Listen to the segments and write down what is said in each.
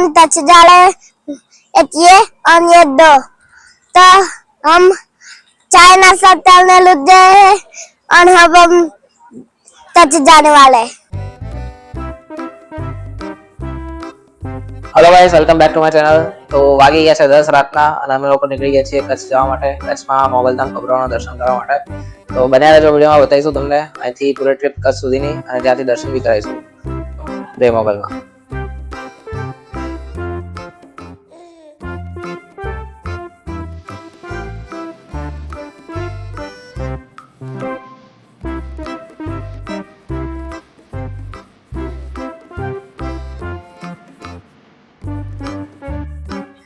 हम टच डाले एक ये और ये 2 तो हम चाय नाश्ता करने लग गए हैं और हम टच जाने वाले हैं। Hello guys, welcome back to my channel. तो वागी गया છે 10 રાતના અને અમે લોકો નીકળી ગયા છીએ કચ્છ જવા માટે। કચ્છમાં મોગલધામ કબરાઓના દર્શન કરવા માટે। તો બન્યા રહેજો, વિડીયોમાં બતાવીશું તમને અહીંથી પૂરી ટ્રીપ કચ્છ સુધીની અને ત્યાંથી દર્શન બી કરાવીશું જય મોગલમાં।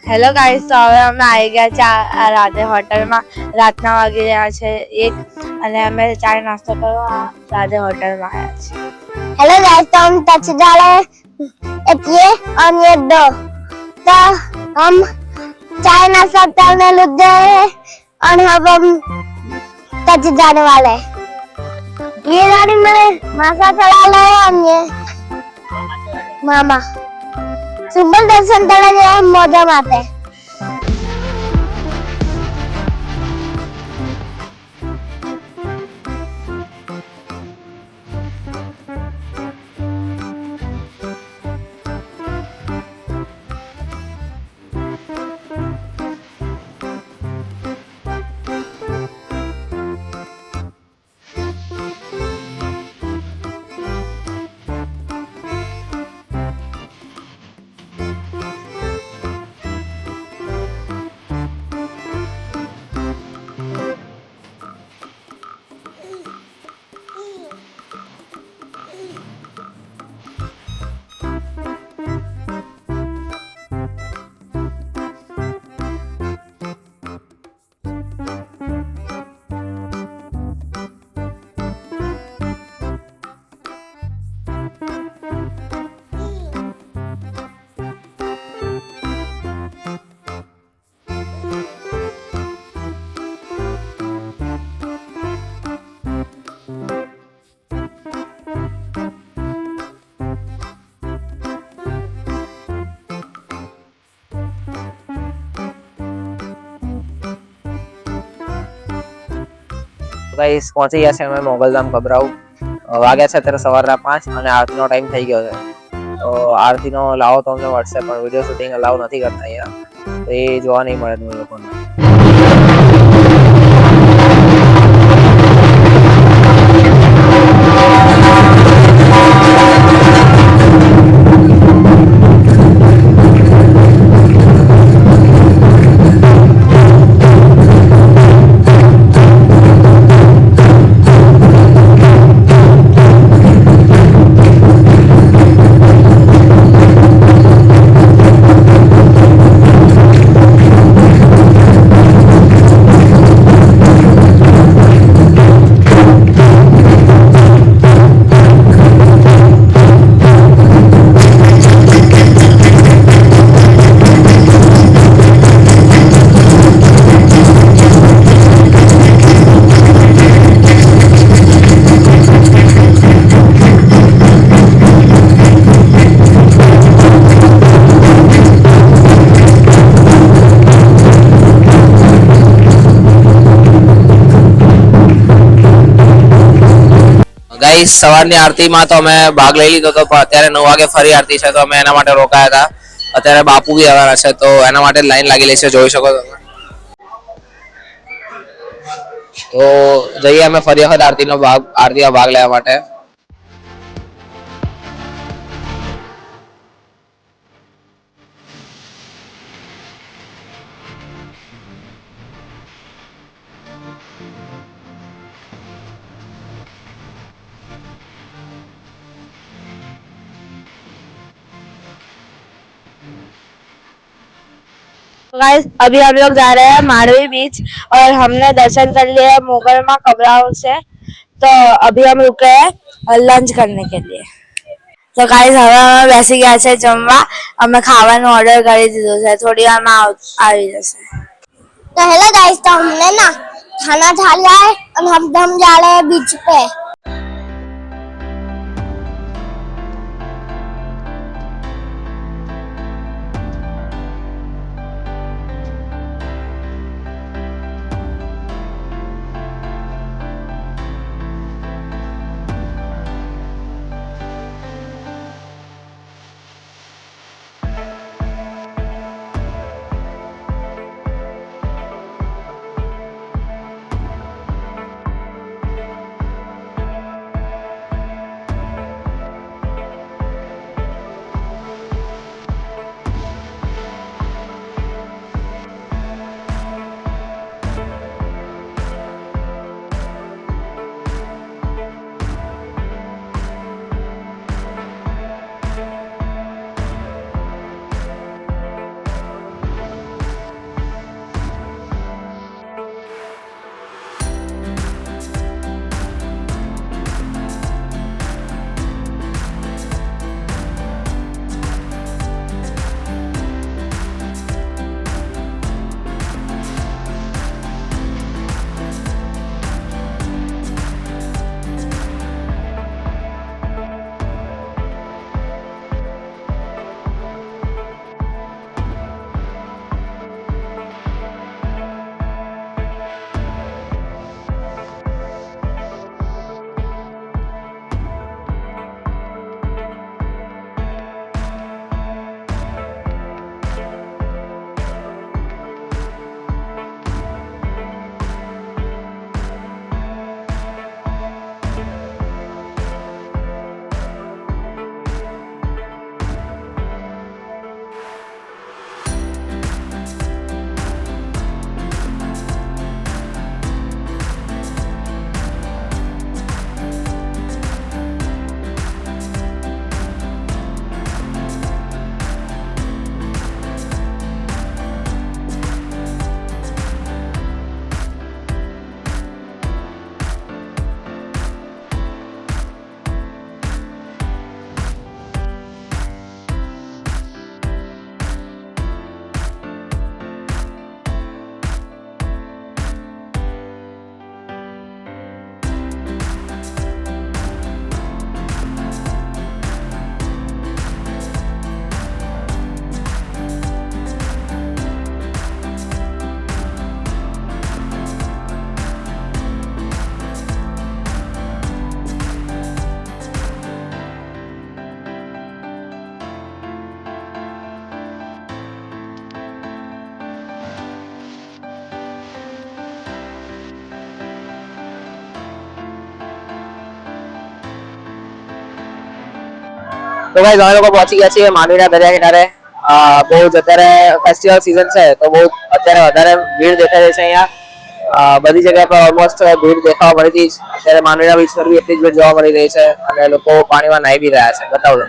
હેલો ગાઈસ, તો હવે અમે આવી ગયા છે રાધે હોટલમાં। રાતના વાગી રહ્યા છે 1 અને અમે ચાય નાસ્તો કરવા રાધે હોટલમાં આવ્યા છીએ। हेलो गाइस, तो हम टच डाले एक ये और ये 2 तो हम चाय नाश्ता करने लग गए हैं और हम टच जाने वाले हैं। ये गाड़ी में मासा चला ले हम ये मामा सुबह दर्शन करने मौजा माते। ગાઈસ પહોંચી ગયા છે અમે મોગલધામ કબરાઉ। વાગ્યા છે અત્યારે સવારના 5 અને આરતીનો ટાઈમ થઈ ગયો છે। તો આરતીનો લાવો તો અમને WhatsApp પર વિડીયો શૂટિંગ અલાઉ નથી કરતા અહીંયા, તો એ જોવા નહીં મળે તમને લોકોને। ગાઈસ સવારની આરતીમાં તો અમે ભાગ લઈ લીધો હતો, પણ અત્યારે 9 વાગે ફરી આરતી છે તો અમે એના માટે રોકાયા હતા। અત્યારે બાપુ બી આવવાના છે તો એના માટે લાઈન લાગેલી છે, જોઈ શકો તમે। તો જઈએ અમે ફરી વખત આરતીમાં ભાગ લેવા માટે। गाइस अभी हम लोग जा रहे हैं मांडवी बीच और हमने दर्शन कर लिए मोगलमा कबराओं से। तो अभी हम रुके हैं लंच करने के लिए। तो गाइस હવે અમે બેસી ગયા છે જમવા। અમે ખાવાનું ઓર્ડર કરી દીધું છે, થોડી વારમાં આવી જશે। तो हेलो गाइस, तो हमने ना खाना खा लिया है और हम जा रहे हैं बीच पे। તો ગાઈસ અમે લોકો પહોંચી ગયા છીએ માંડવીના દરિયા કિનારે. બહુ જ અત્યારે ફેસ્ટિવલ સીઝન છે તો બહુ અત્યારે વધારે ભીડ દેખાઈ રહી છે અહીંયા. બધી જગ્યા પર ઓલમોસ્ટ ભીડ દેખાવા મળી હતી. અત્યારે માંડવીના બીચ પર બી એટલી જ ભીડ જોવા મળી રહી છે અને લોકો પાણીમાં નાહી બી રહ્યા છે. બતાવો.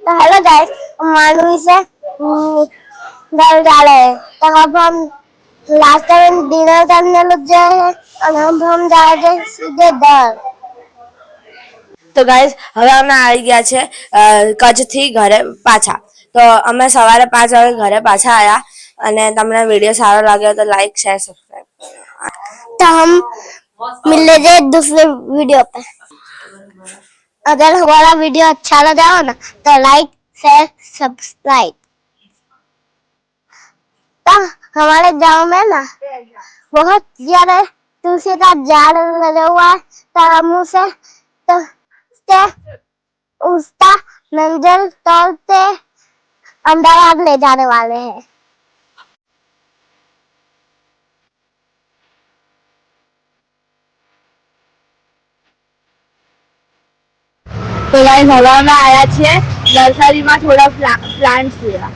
तो हेलो गाइस, मांडवी से घर जा रहे हैं। तो अब हम लास्ट टाइम डिनर करने लग गए हैं और अब हम जाएंगे सीधे घर। તો ગાઈઝ હવે અમે આવી ગયા છે કચ્છથી ઘરે પાછા. તો અમે સવારે 5 વાગે ઘરે પાછા આવ્યા અને તમને વિડીયો સારો લાગ્યો તો લાઈક શેર સબસ્ક્રાઇબ. तो हम मिल लेंगे दूसरे वीडियो पे। अगर हमारा वीडियो अच्छा लगा हो ना तो लाइक शेयर सब्सक्राइब। तो हमारे गांव में ना बहुत ज्यादा तुलसी का झाड़ लगा हुआ है। तो हम उससे उसका मंजर तोड़ते अहमदाबाद ले जाने वाले हैं। તો ગાઈઝ હવે અમે આવ્યા છીએ નર્સરીમાં થોડા પ્લાન્ટ્સ લેવા.